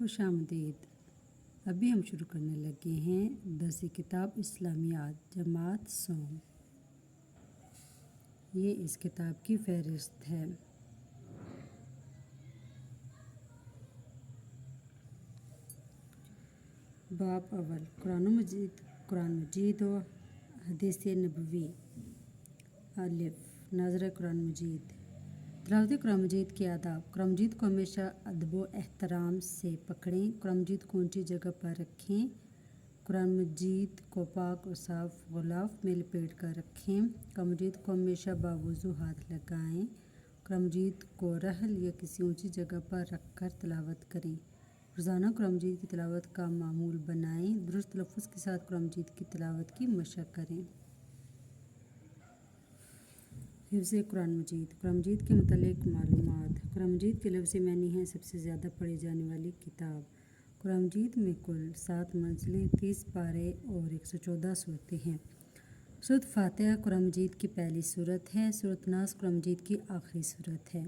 خوش آمدید۔ ابھی ہم شروع کرنے لگے ہیں درس کتاب اسلامیات جماعت سوم۔ یہ اس کتاب کی فہرست ہے۔ باب اول قرآن مجید و حدیث نبوی۔ الف ناظرہ قرآن مجید۔ تلاوت قرآن مجید کے آداب۔ قرآن مجید کو ہمیشہ ادب و احترام سے پکڑیں۔ قرآن مجید کو اونچی جگہ پر رکھیں۔ قرآن مجید کو پاک اور صاف غلاف میں لپیٹ کر رکھیں۔ قرآن مجید کو ہمیشہ باوضو ہاتھ لگائیں۔ قرآن مجید کو رحل یا کسی اونچی جگہ پر رکھ کر تلاوت کریں۔ روزانہ قرآن مجید کی تلاوت کا معمول بنائیں۔ درست تلفظ کے ساتھ قرآن مجید کی تلاوت کی مشق کریں۔ حفظ قرآن مجید۔ قرآن مجید کے متعلق معلومات۔ قرآن مجید کے لفظی معنی ہیں سب سے زیادہ پڑھی جانے والی کتاب۔ قرآن مجید میں کل 7 منزلیں، 30 پارے اور 114 صورتیں ہیں۔ سورۃ فاتحہ قرآن مجید کی پہلی سورت ہے۔ سورۃ ناس قرآن مجید کی آخری سورت ہے۔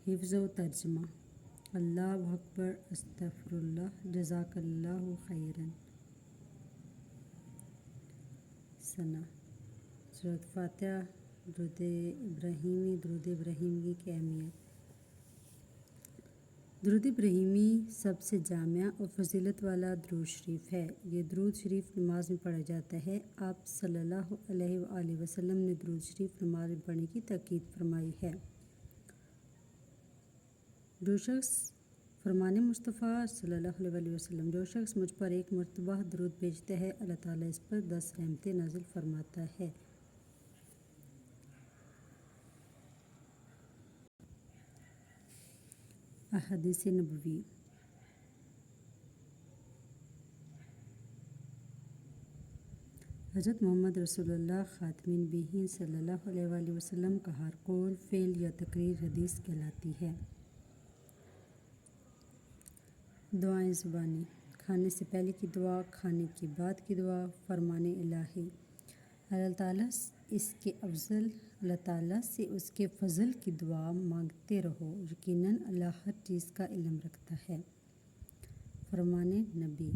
حفظ و ترجمہ۔ اللہ اکبر، استغفر اللہ، جزاک اللہ خیرا۔ ثنا۔ سورۃ فاتحہ درود ابراہیمی۔ درود ابراہیمی کی اہمیت۔ درود ابراہیمی سب سے جامع اور فضیلت والا درود شریف ہے۔ یہ درود شریف نماز میں پڑھا جاتا ہے۔ آپ صلی اللہ علیہ وآلہ وسلم نے درود شریف نماز میں پڑھنے کی تاکید فرمائی ہے۔ جو شخص فرمان مصطفیٰ صلی اللہ علیہ وآلہ وسلم، جو شخص مجھ پر ایک مرتبہ درود بھیجتا ہے، اللہ تعالیٰ اس پر 10 رحمتیں نازل فرماتا ہے۔ احادیث نبوی۔ حضرت محمد رسول اللہ خاتم النبیین صلی اللہ علیہ وآلہ وسلم کا ہر قول، فعل یا تقریر حدیث کہلاتی ہے۔ دعائیں زبانی۔ کھانے سے پہلے کی دعا، کھانے کے بعد کی دعا، فرمان الہی۔ اللہ تعالیٰ سے اس کے فضل کی دعا مانگتے رہو، یقیناً اللہ ہر چیز کا علم رکھتا ہے۔ فرمان نبی۔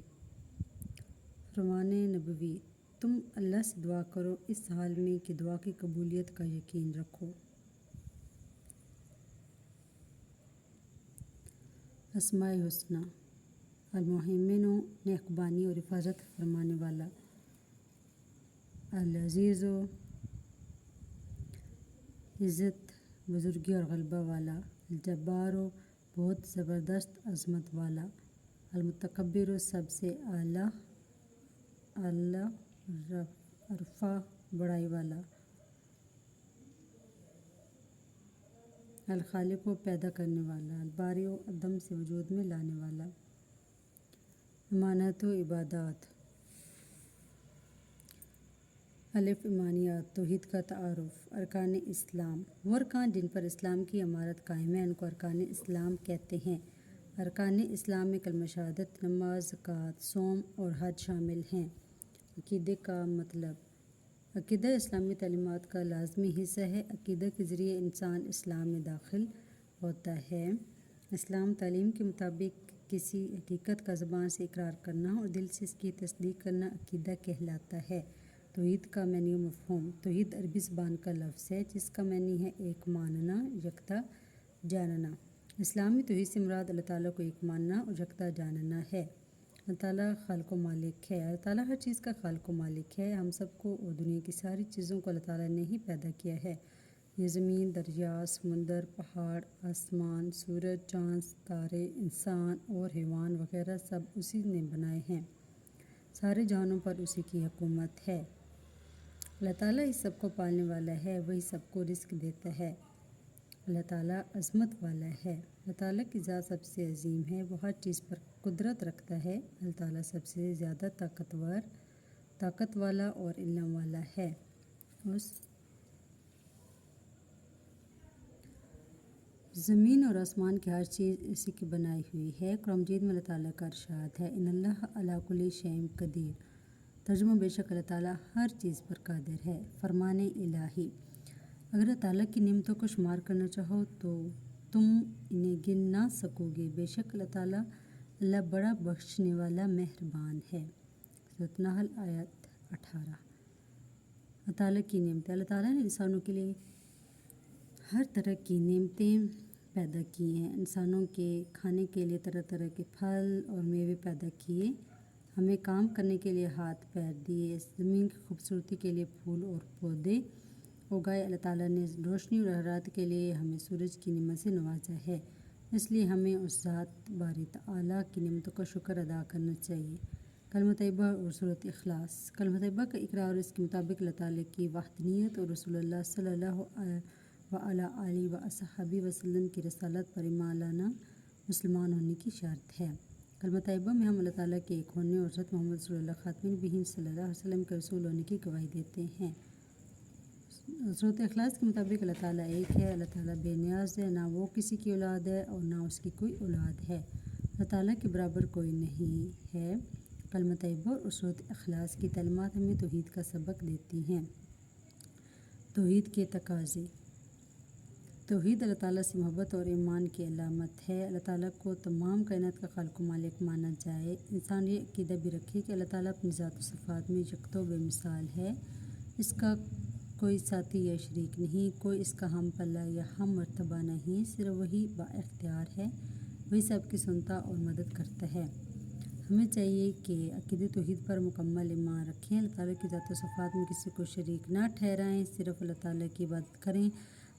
فرمان نبوی۔ تم اللہ سے دعا کرو اس حال میں کہ دعا کی قبولیت کا یقین رکھو۔ اسماء الحسنی۔ المہیمن، نگہبانی اور حفاظت فرمانے والا۔ العزیز، عزت، بزرگی اور غلبہ والا۔ الجبار، بہت زبردست عظمت والا۔ المتکبر، سب سے اعلیٰ، ارفع، بڑائی والا۔ الخالق، پیدا کرنے والا۔ الباری، عدم سے وجود میں لانے والا۔ امانت و عبادات۔ الف ایمانیات، توحید کا تعارف۔ ارکان اسلام۔ وہ ارکان جن پر اسلام کی عمارت قائم ہے ان کو ارکان اسلام کہتے ہیں۔ ارکان اسلام میں کلمہ شہادت، نماز، زکوٰۃ، صوم اور حج شامل ہیں۔ عقیدے کا مطلب۔ عقیدہ اسلامی تعلیمات کا لازمی حصہ ہے۔ عقیدہ کے ذریعے انسان اسلام میں داخل ہوتا ہے۔ اسلام تعلیم کے مطابق کسی حقیقت کا زبان سے اقرار کرنا اور دل سے اس کی تصدیق کرنا عقیدہ کہلاتا ہے۔ توحید کا معنی و مفہوم۔ توحید عربی زبان کا لفظ ہے جس کا معنی ہے ایک ماننا، یکتا جاننا۔ اسلامی توحید سے مراد اللہ تعالیٰ کو ایک ماننا اور یکتا جاننا ہے۔ اللہ تعالیٰ خالق و مالک ہے۔ اللہ تعالیٰ ہر چیز کا خالق و مالک ہے۔ ہم سب کو اور دنیا کی ساری چیزوں کو اللہ تعالیٰ نے ہی پیدا کیا ہے۔ یہ زمین، دریا، سمندر، پہاڑ، آسمان، سورج، چاند، ستارے، انسان اور حیوان وغیرہ سب اسی نے بنائے ہیں۔ سارے جہانوں پر اسی کی حکومت ہے۔ اللہ تعالیٰ ہی سب کو پالنے والا ہے، وہی سب کو رزق دیتا ہے۔ اللہ تعالیٰ عظمت والا ہے۔ اللہ تعالیٰ کی ذات سب سے عظیم ہے، وہ ہر چیز پر قدرت رکھتا ہے۔ اللہ تعالیٰ سب سے زیادہ طاقت والا اور علم والا ہے۔ زمین اور آسمان کی ہر چیز اسی کی بنائی ہوئی ہے۔ قرآن مجید میں اللہ تعالیٰ کا ارشاد ہے ان اللہ علی کل شیء قدیر، ترجمہ بے شک اللہ تعالیٰ ہر چیز پر قادر ہے۔ فرمان الہی، اگر اللہ تعالیٰ کی نعمتوں کو شمار کرنا چاہو تو تم انہیں گن نہ سکو گے، بے شک اللہ بڑا بخشنے والا مہربان ہے۔ سورۃ نحل آیت 18۔ اللہ تعالیٰ کی نعمتیں، اللہ تعالیٰ نے انسانوں کے لیے ہر طرح کی نعمتیں پیدا کی ہیں۔ انسانوں کے کھانے کے لیے طرح طرح کے پھل اور میوے پیدا کیے، ہمیں کام کرنے کے لیے ہاتھ پیر دیے، زمین کی خوبصورتی کے لیے پھول اور پودے اگائے۔ اللہ تعالیٰ نے روشنی اور حرارت کے لیے ہمیں سورج کی نعمت سے نوازا ہے، اس لیے ہمیں اس ذات باری تعالیٰ کی نعمتوں کا شکر ادا کرنا چاہیے۔ کلمہ طیبہ اور سورۃ اخلاص۔ کلمہ طیبہ کا اقرار اور اس کے مطابق اللہ تعالیٰ کی وحدانیت اور رسول اللہ صلی اللہ علیہ وآلہ وسلم کی رسالت پر ایمان لانا مسلمان ہونے کی شرط ہے۔ کلمہ طیبہ میں ہم اللہ تعالیٰ کے ایک ہونے اور حضرت محمد صلی اللہ خاتم النبیین صلی اللہ علیہ وسلم کے رسول ہونے کی گواہی دیتے ہیں۔ سورۃ اخلاص کے مطابق اللہ تعالیٰ ایک ہے، اللہ تعالیٰ بے نیاز ہے، نہ وہ کسی کی اولاد ہے اور نہ اس کی کوئی اولاد ہے، اللہ تعالیٰ کے برابر کوئی نہیں ہے۔ کلمہ طیبہ اور سورۃ اخلاص کی تعلیمات ہمیں توحید کا سبق دیتی ہیں۔ توحید کے تقاضے۔ توحید اللہ تعالیٰ سے محبت اور ایمان کی علامت ہے۔ اللہ تعالیٰ کو تمام کائنات کا خالق و مالک مانا جائے۔ انسان یہ عقیدہ بھی رکھے کہ اللہ تعالیٰ اپنی ذات و صفات میں یکتا و بے مثال ہے، اس کا کوئی ساتھی یا شریک نہیں، کوئی اس کا ہم پلہ یا ہم مرتبہ نہیں، صرف وہی با اختیار ہے، وہی سب کی سنتا اور مدد کرتا ہے۔ ہمیں چاہیے کہ عقیدہ توحید پر مکمل ایمان رکھیں، اللہ تعالیٰ کی ذات و صفات میں کسی کو شریک نہ ٹھہرائیں، صرف اللہ تعالیٰ کی عبادت کریں،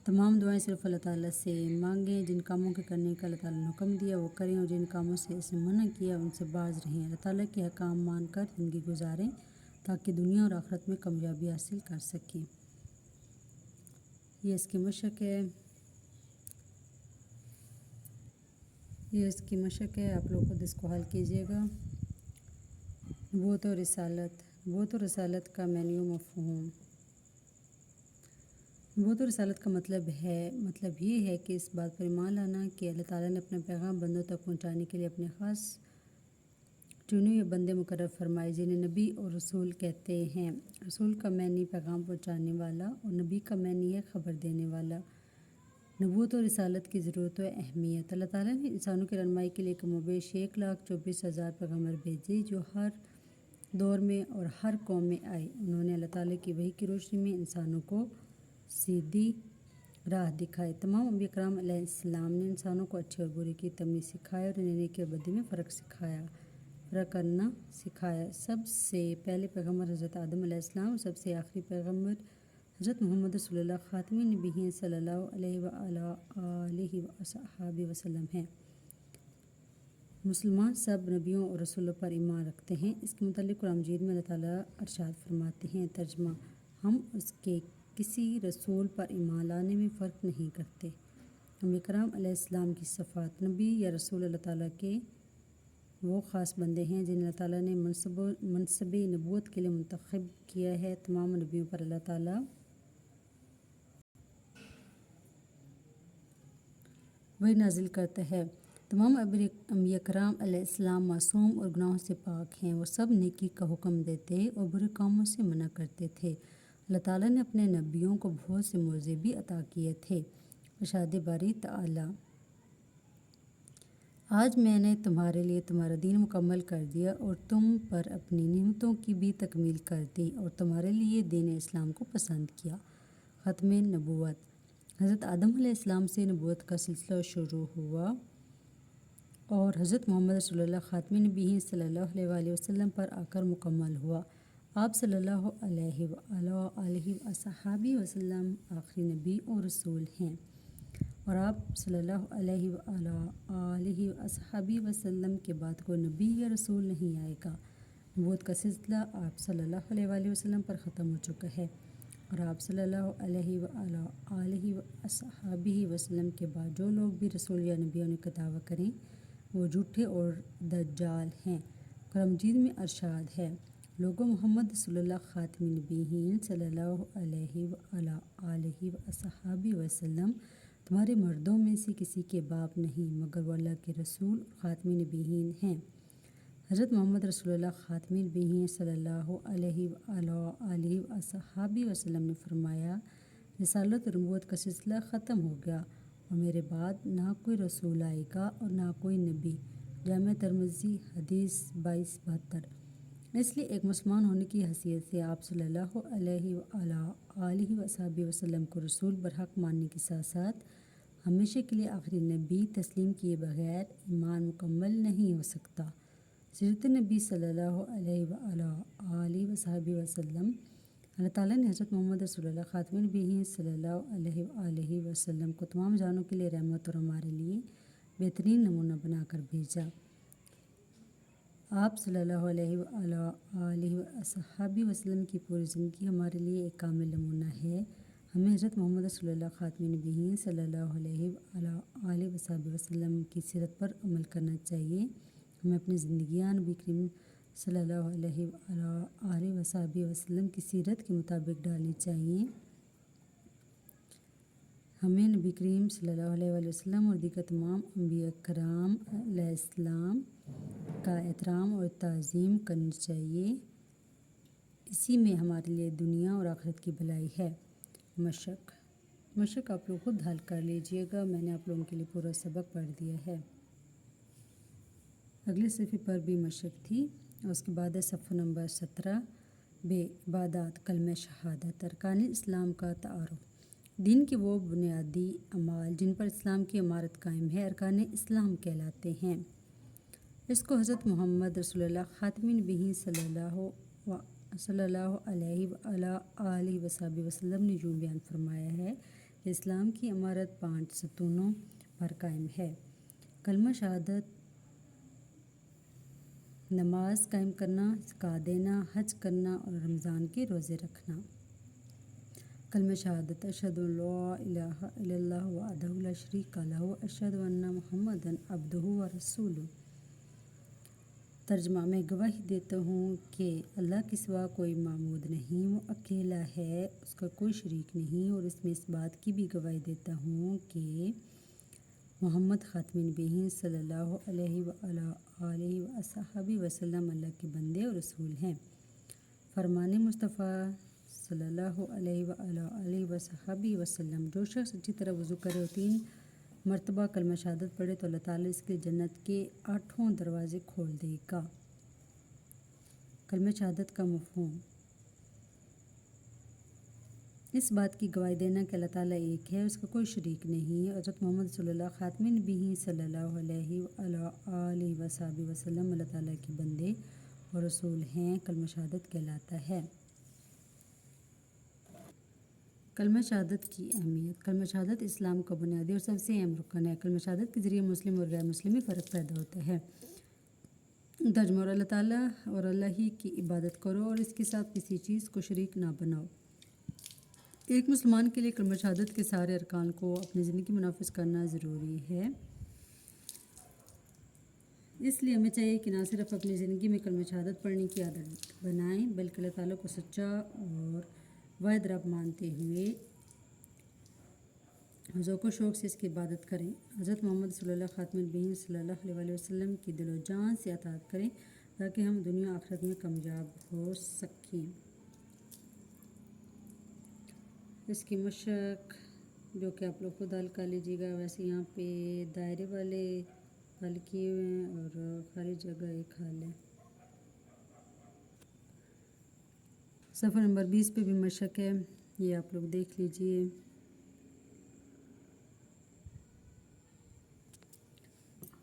تمام دعائیں صرف اللہ تعالیٰ سے مانگیں، جن کاموں کے کرنے کا اللہ تعالیٰ نے حکم دیا وہ کریں اور جن کاموں سے اسے منع کیا ان سے باز رہیں۔ اللہ تعالیٰ کے احکام مان کر زندگی گزاریں تاکہ دنیا اور آخرت میں کامیابی حاصل کر سکیں۔ یہ اس کی مشق ہے، آپ لوگ خود اس کو حل کیجیے گا۔ نبوت و رسالت کا معنی و مفہوم۔ نبوت و رسالت کا مطلب یہ ہے کہ اس بات پر ایمان لانا کہ اللہ تعالیٰ نے اپنا پیغام بندوں تک پہنچانے کے لیے اپنے خاص چنے ہوئے بندے مقرر فرمائے، جنہیں نبی اور رسول کہتے ہیں۔ رسول کا معنی پیغام پہنچانے والا اور نبی کا معنی ہے خبر دینے والا۔ نبوت و رسالت کی ضرورت و اہمیت۔ اللہ تعالیٰ نے انسانوں کی رہنمائی کے لیے کم و بیش 1,24,000 پیغمبر بھیجے جو ہر دور میں اور ہر قوم میں آئے۔ انہوں نے اللہ تعالیٰ کی وحی کی روشنی میں انسانوں کو سیدھی راہ دکھائی۔ تمام انبیاء کرام علیہ السلام نے انسانوں کو اچھے اور برے کی تمیز سکھائی اور انہیں نیکی اور بدی میں فرق کرنا سکھایا۔ سب سے پہلے پیغمبر حضرت آدم علیہ السلام اور سب سے آخری پیغمبر حضرت محمد صلی اللہ خاتم النبیین صلی اللہ علیہ وآلہ وسلم ہیں۔ مسلمان سب نبیوں اور رسولوں پر ایمان رکھتے ہیں۔ اس کے متعلق قرآن مجید میں اللہ تعالیٰ ارشاد فرماتے ہیں، ترجمہ: ہم اس کے کسی رسول پر ایمان لانے میں فرق نہیں کرتے۔ انبیاء کرام علیہ السلام کی صفات۔ نبی یا رسول اللہ تعالیٰ کے وہ خاص بندے ہیں جنہیں اللہ تعالیٰ نے منصب نبوت کے لیے منتخب کیا ہے۔ تمام نبیوں پر اللہ تعالیٰ وحی نازل کرتا ہے۔ تمام انبیاء کرام علیہ السلام معصوم اور گناہوں سے پاک ہیں، وہ سب نیکی کا حکم دیتے اور برے کاموں سے منع کرتے تھے۔ اللہ تعالیٰ نے اپنے نبیوں کو بہت سے معجزے بھی عطا کیے تھے۔ ارشاد باری تعالیٰ: آج میں نے تمہارے لیے تمہارا دین مکمل کر دیا اور تم پر اپنی نعمتوں کی بھی تکمیل کر دی اور تمہارے لیے دین اسلام کو پسند کیا۔ ختم نبوت۔ حضرت آدم علیہ السلام سے نبوت کا سلسلہ شروع ہوا اور حضرت محمد صلی اللہ خاتم النبیین صلی اللہ علیہ وآلہ وسلم پر آ کر مکمل ہوا۔ آپ صلی اللہ علیہ وآلہ وسلم آخری نبی اور رسول ہیں اور آپ صلی اللہ علیہ وآلہ وسلم کے بعد کوئی نبی یا رسول نہیں آئے گا۔ نبوت کا سلسلہ آپ صلی اللہ علیہ وآلہ وسلم پر ختم ہو چکا ہے اور آپ صلی اللہ علیہ وآلہ وسلم کے بعد جو لوگ بھی رسول یا نبی ہونے کا دعویٰ کریں وہ جھوٹے اور دجال ہیں۔ قرآن مجید میں ارشاد ہے، لوگوں محمد صلی اللہ خاتم النبیین صلی اللہ علیہ وآلہ وسلم تمہارے مردوں میں سے کسی کے باپ نہیں مگر وہ اللہ کے رسول اور خاتم نبیین ہیں۔ حضرت محمد رسول اللہ خاتم نبیین صلی اللہ علیہ وآلہ وصحبہ وسلم نے فرمایا، رسالت اور نبوت کا سلسلہ ختم ہو گیا اور میرے بعد نہ کوئی رسول آئے گا اور نہ کوئی نبی۔ جامع ترمذی حدیث 2272۔ اس لیے ایک مسلمان ہونے کی حیثیت سے آپ صلی اللہ علیہ وآلہ وصحبہ وسلم کو رسول برحق ماننے کے ساتھ ساتھ ہمیشہ کے لیے آخری نبی تسلیم کیے بغیر ایمان مکمل نہیں ہو سکتا۔ سیرت نبی صلی اللہ علیہ وآلہ وصحبہ وسلم۔ اللہ تعالیٰ نے حضرت محمد رسول اللہ خاتم النبیین صلی اللہ علیہ وآلہ وسلم کو تمام جانوں کے لیے رحمت اور ہمارے لیے بہترین نمونہ بنا کر بھیجا۔ آپ صلی اللہ علیہ وآلہ وصحبہ وسلم کی پوری زندگی ہمارے لیے ایک کامل نمونہ ہے۔ ہمیں حضرت محمد رسول اللہ خاتم النبیین صلی اللہ علیہ وآلہ وصحبہ وسلم کی سیرت پر عمل کرنا چاہیے۔ ہمیں اپنی زندگیاں نبی کریم صلی اللہ علیہ وآلہ وصحبہ وسلم کی سیرت کے مطابق ڈالنی چاہیے۔ ہمیں نبی کریم صلی اللہ علیہ وآلہ وسلم اور دیگر تمام انبیاء کرام علیہ السلام کا احترام اور تعظیم کرنی چاہیے۔ اسی میں ہمارے لیے دنیا اور آخرت کی بھلائی ہے۔ مشق آپ لوگ خود حل کر لیجئے گا، میں نے آپ لوگوں کے لیے پورا سبق پڑھ دیا ہے۔ اگلے صفحے پر بھی مشق تھی اور اس کے بعد ہے صفحہ نمبر 17 بے عبادات کلمہ شہادت ارکان اسلام کا تعارف۔ دین کے وہ بنیادی اعمال جن پر اسلام کی عمارت قائم ہے ارکان اسلام کہلاتے ہیں۔ اس کو حضرت محمد رسول اللہ خاتم النبیین صلی اللہ علیہ وآلہ وصحبہ وسلم نے یوں بیان فرمایا ہے کہ اسلام کی عمارت 5 ستونوں پر قائم ہے: کلمہ شہادت، نماز قائم کرنا، زکوٰۃ دینا، حج کرنا اور رمضان کے روزے رکھنا۔ کلمہ شہادت: اشہد ان لا الہ الا اللہ وحدہ لا شریک لہ واشہد ان محمدا عبدہ ورسولہ۔ ترجمہ: میں گواہی دیتا ہوں کہ اللہ کے سوا کوئی معبود نہیں، وہ اکیلا ہے، اس کا کوئی شریک نہیں، اور میں اس بات کی بھی گواہی دیتا ہوں کہ محمد خاتم النبیین صلی اللہ علیہ وآلہ وصحبہ وسلم اللہ کے بندے اور رسول ہیں۔ فرمان مصطفیٰ صلی اللہ علیہ وآلہ وصحبہ وسلم: جو شخص اچھی طرح وضو کرے اور 3 مرتبہ کلمہ شہادت پڑھے تو اللہ تعالیٰ اس کے لیے جنت کے 8 دروازے کھول دے گا۔ کلمہ شہادت کا مفہوم: اس بات کی گواہی دینا کہ اللہ تعالیٰ ایک ہے، اس کا کوئی شریک نہیں۔ حضرت محمد صلی اللہ خاتم النبیین صلی اللہ علیہ وآلہ وصحبہ وسلم اللہ تعالیٰ کے بندے اور رسول ہیں، کلمہ شہادت کہلاتا ہے۔ کلمہ شہادت کی اہمیت: کلمہ شہادت اسلام کا بنیادی اور سب سے اہم رکن ہے۔ کلمہ شہادت کے ذریعے مسلم اور غیر مسلم میں فرق پیدا ہوتا ہے۔ ترجمہ: اور اللہ تعالیٰ اور اللہ ہی کی عبادت کرو اور اس کے ساتھ کسی چیز کو شریک نہ بناؤ۔ ایک مسلمان کے لیے کلمہ شہادت کے سارے ارکان کو اپنی زندگی میں نافذ کرنا ضروری ہے۔ اس لیے ہمیں چاہیے کہ نہ صرف اپنی زندگی میں کلمہ شہادت پڑھنے کی عادت بنائیں بلکہ اللہ تعالیٰ کو سچا اور واحد رب مانتے ہوئے ذوق و شوق سے اس کی عبادت کریں۔ حضرت محمد صلی اللہ خاتم النبیین صلی اللہ علیہ وسلم کی دل و جان سے اطاعت کریں تاکہ ہم دنیا و آخرت میں کامیاب ہو سکیں۔ اس کی مشق جو کہ آپ لوگ خود حل کر لیجیے گا، ویسے یہاں پہ دائرے والے حل کیے ہوئے ہیں اور خالی جگہ ایک حل ہے۔ صفحہ نمبر 20 پہ بھی مشق ہے، یہ آپ لوگ دیکھ لیجئے۔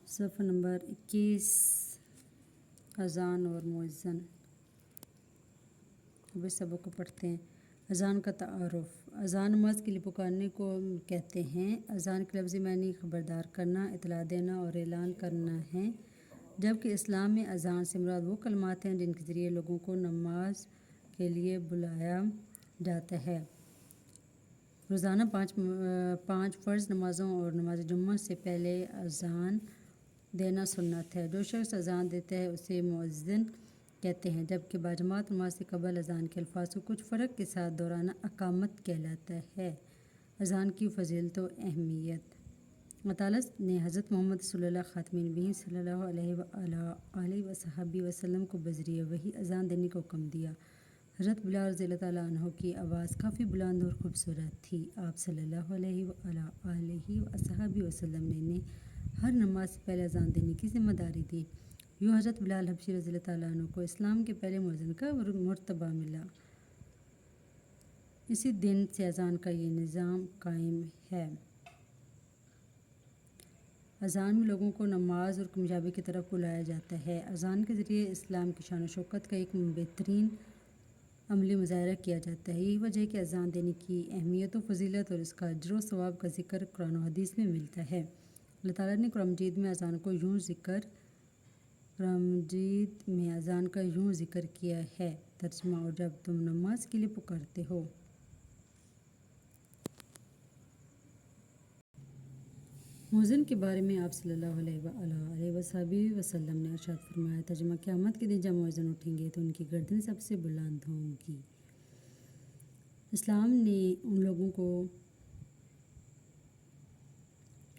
صفحہ نمبر 21 اذان اور مؤذن۔ اب اس سبق کو پڑھتے ہیں۔ اذان کا تعارف: اذان نماز کے لیے پکارنے کو کہتے ہیں۔ اذان کے لفظی معنی خبردار کرنا، اطلاع دینا اور اعلان کرنا ہے، جبکہ اسلام میں اذان سے مراد وہ کلمات ہیں جن کے ذریعے لوگوں کو نماز کے لیے بلایا جاتا ہے۔ روزانہ 5 فرض نمازوں اور نماز جمعہ سے پہلے اذان دینا سنت ہے۔ جو شخص اذان دیتا ہے اسے مؤذن کہتے ہیں، جبکہ باجماعت نماز سے قبل اذان کے الفاظ کو کچھ فرق کے ساتھ دوران اقامت کہلاتا ہے۔ اذان کی فضیلت و اہمیت۔ اللہ تعالیٰ نے حضرت محمد صلی اللہ خاتم النبیین صلی اللہ علیہ وصحبہ وسلم کو بذریعہ وحی اذان دینے کا حکم دیا۔ حضرت بلال رضی اللہ تعالیٰ عنہ کی آواز کافی بلند اور خوبصورت تھی۔ آپ صلی اللہ علیہ وصحبہ وسلم نے انہیں ہر نماز سے پہلے اذان دینے کی ذمہ داری دی۔ یوں حضرت بلال حبشی رضی اللہ تعالیٰ عنہ کو اسلام کے پہلے مؤذن کا مرتبہ ملا۔ اسی دن سے اذان کا یہ نظام قائم ہے۔ اذان میں لوگوں کو نماز اور کامیابی کی طرف بلایا جاتا ہے۔ اذان کے ذریعے اسلام کی شان و شوکت کا ایک بہترین عملی مظاہرہ کیا جاتا ہے۔ یہی وجہ ہے کہ اذان دینے کی اہمیت و فضیلت اور اس کا اجر و ثواب کا ذکر قرآن و حدیث میں ملتا ہے۔ اللہ تعالیٰ نے قرآن مجید میں اذان کا یوں ذکر کیا ہے۔ ترجمہ: اور جب تم نماز کے لیے پکارتے ہو۔ مؤذن کے بارے میں آپ صلی اللہ علیہ وسلم نے ارشاد فرمایا، ترجمہ: قیامت کے دن جب مؤذن اٹھیں گے تو ان کی گردنیں سب سے بلند ہوں گی۔ اسلام نے ان لوگوں کو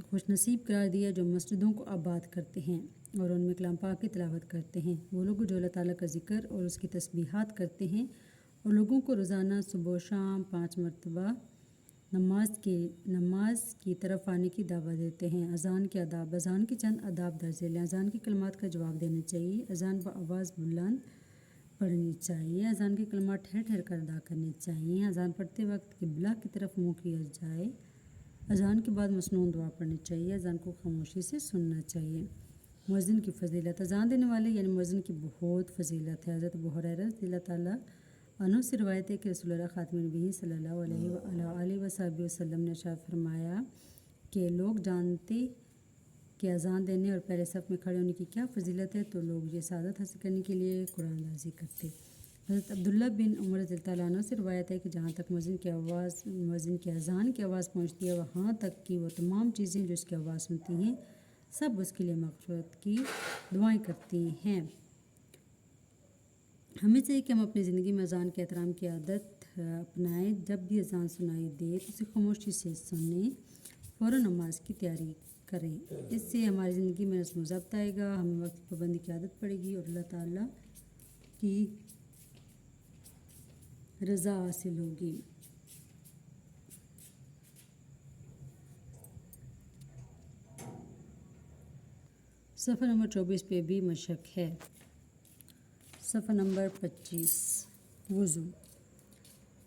خوش نصیب قرار دیا جو مسجدوں کو آباد کرتے ہیں اور ان میں کلام پاک کی تلاوت کرتے ہیں۔ وہ لوگ جو اللہ تعالیٰ کا ذکر اور اس کی تسبیحات کرتے ہیں اور لوگوں کو روزانہ صبح و شام 5 مرتبہ نماز کی طرف آنے کی دعوت دیتے ہیں۔ اذان کے آداب: اذان کے چند آداب درج ذیل ہیں۔ اذان کے کلمات کا جواب دینا چاہیے۔ اذان بآواز بلند پڑھنی چاہیے۔ اذان کے کلمات ٹھہر ٹھہر کر ادا کرنے چاہیے۔ اذان پڑھتے وقت قبلہ کی طرف منہ کیا جائے۔ اذان کے بعد مسنون دعا پڑھنی چاہیے۔ اذان کو خاموشی سے سننا چاہیے۔ مؤذن کی فضیلت: اذان دینے والے یعنی مؤذن کی بہت فضیلت ہے۔ حضرت ابو ہریرہ رضی اللہ تعالیٰ عنہ سے روایت ہے کہ رسول اللہ خاتم النبیین صلی اللہ علیہ وسلم نے ارشاد فرمایا کہ لوگ جانتے کہ اذان دینے اور پہلے صف میں کھڑے ہونے کی کیا فضیلت ہے تو لوگ یہ سعادت حاصل کرنے کے لیے قرآن اندازی کرتے۔ حضرت عبداللہ بن عمر رضی اللہ تعالیٰ عنہ سے روایت ہے کہ جہاں تک مؤذن کی اذان کی آواز پہنچتی ہے وہاں تک کہ وہ تمام چیزیں جو اس کی آواز سنتی ہیں سب اس کے لیے مغفرت کی دعائیں کرتی ہیں۔ ہمیں چاہیے کہ ہم اپنی زندگی میں اذان کے احترام کی عادت اپنائیں۔ جب بھی اذان سنائی دے تو اسے خاموشی سے سنیں، فوراً نماز کی تیاری کریں۔ اس سے ہماری زندگی میں نظم و ضبط آئے گا، ہمیں وقت کی پابندی کی عادت پڑے گی اور اللہ تعالیٰ کی رضا حاصل ہوگی۔ صفحہ نمبر 24 پہ بھی مشق ہے۔ صفحہ نمبر 25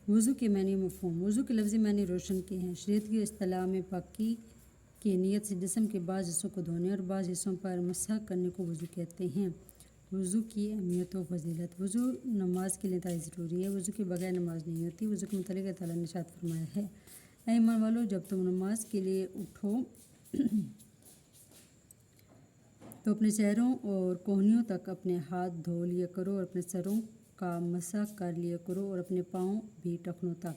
وضو کے معنی مفہوم: وضو کے لفظی معنی روشن کے ہیں۔ شریعت کی اصطلاح میں پاکی کی نیت سے جسم کے بعض حصوں کو دھونے اور بعض حصوں پر مسح کرنے کو وضو کہتے ہیں۔ وضو کی اہمیت و فضیلت: وضو نماز کے لیے انتہائی ضروری ہے۔ وضو کے بغیر نماز نہیں ہوتی۔ وضو کے متعلق اللہ تعالیٰ نے ارشاد فرمایا ہے، اے ایمان والو، جب تم نماز کے لیے اٹھو تو اپنے چہروں اور کوہنیوں تک اپنے ہاتھ دھو لیا کرو اور اپنے سروں کا مسح کر لیا کرو اور اپنے پاؤں بھی ٹخنوں تک۔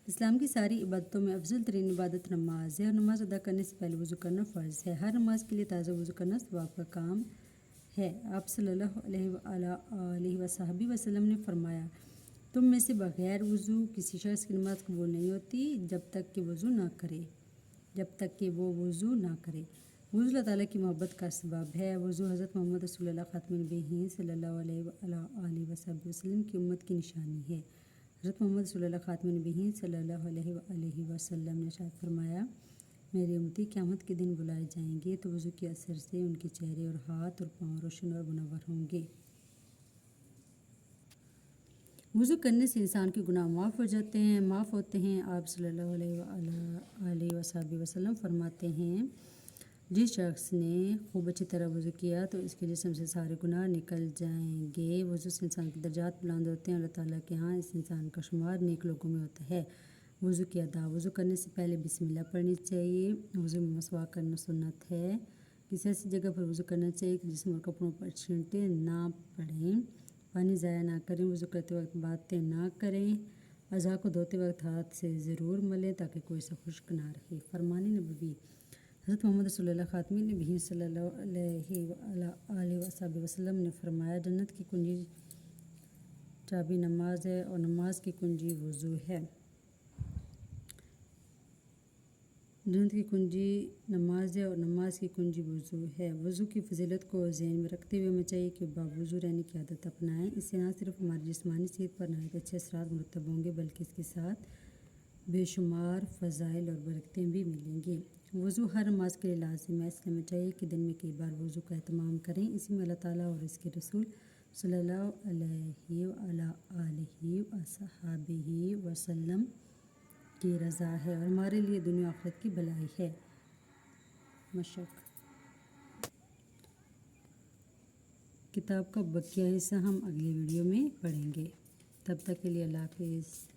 اسلام کی ساری عبادتوں میں افضل ترین عبادت نماز ہے اور نماز ادا کرنے سے پہلے وضو کرنا فرض ہے۔ ہر نماز کے لیے تازہ وضو کرنا ثواب کا کام ہے۔ آپ صلی اللہ علیہ وسلم نے فرمایا، تم میں سے بغیر وضو کسی شخص کی نماز قبول نہیں ہوتی جب تک کہ وہ وضو نہ کرے۔ وضو اللہ تعالیٰ کی محبت کا سبب ہے۔ وضو حضرت محمد رسول اللہ خاتم النبیین صلی اللہ علیہ وسلم کی امت کی نشانی ہے۔ حضرت محمد رسول اللہ خاتم النبیین صلی اللہ علیہ وسلم نے ارشاد فرمایا، میری امتی قیامت کے دن بلائے جائیں گے تو وضو کے اثر سے ان کے چہرے اور ہاتھ اور پاؤں روشن اور منور ہوں گے۔ وضو کرنے سے انسان کے گناہ معاف ہوتے ہیں۔ آپ صلی اللہ علیہ وسلم فرماتے ہیں، جس شخص نے خوب اچھی طرح وضو کیا تو اس کے جسم سے سارے گناہ نکل جائیں گے۔ وضو سے انسان کے درجات بلند ہوتے ہیں۔ اللہ تعالیٰ کے ہاں اس انسان کا شمار نیک لوگوں میں ہوتا ہے۔ وضو کے آداب: وضو کرنے سے پہلے بسم اللہ پڑھنی چاہیے۔ وضو میں مسواک کرنا سنت ہے۔ کسی ایسی جگہ پر وضو کرنا چاہیے کہ جسم اور کپڑوں پر چھینٹیں نہ پڑیں۔ پانی ضائع نہ کریں۔ وضو کرتے وقت باتیں نہ کریں۔ اعضاء کو دھوتے وقت ہاتھ سے ضرور ملیں تاکہ کوئی سا خشک نہ رہے۔ فرمان نبوی: حضرت محمد رسول اللہ خاتم النبیین صلی اللہ علیہ وسلم نے فرمایا، جنت کی کنجی چابی نماز ہے اور نماز کی کنجی وضو ہے۔ جنت کی کنجی نماز ہے اور نماز کی کنجی وضو ہے۔ وضو کی فضیلت کو ذہن میں رکھتے ہوئے ہمیں چاہیے کہ باوضو رہنے کی عادت اپنائیں۔ اس سے نہ صرف ہماری جسمانی صحت پر نہایت اچھے اثرات مرتب ہوں گے بلکہ اس کے ساتھ بے شمار فضائل اور برکتیں بھی ملیں گی۔ وضو ہر نماز کے لیے لازم ہے، اس لیے ہمیں چاہیے کہ دن میں کئی بار وضو کا اہتمام کریں۔ اسی میں اللہ تعالیٰ اور اس کے رسول صلی اللہ علیہ وآلہ آلہ وصحبہ وسلم کی رضا ہے اور ہمارے لیے دنیا آخرت کی بھلائی ہے۔ مشق کتاب کا بقیہ حصہ ہم اگلی ویڈیو میں پڑھیں گے۔ تب تک کے لیے اللہ حافظ۔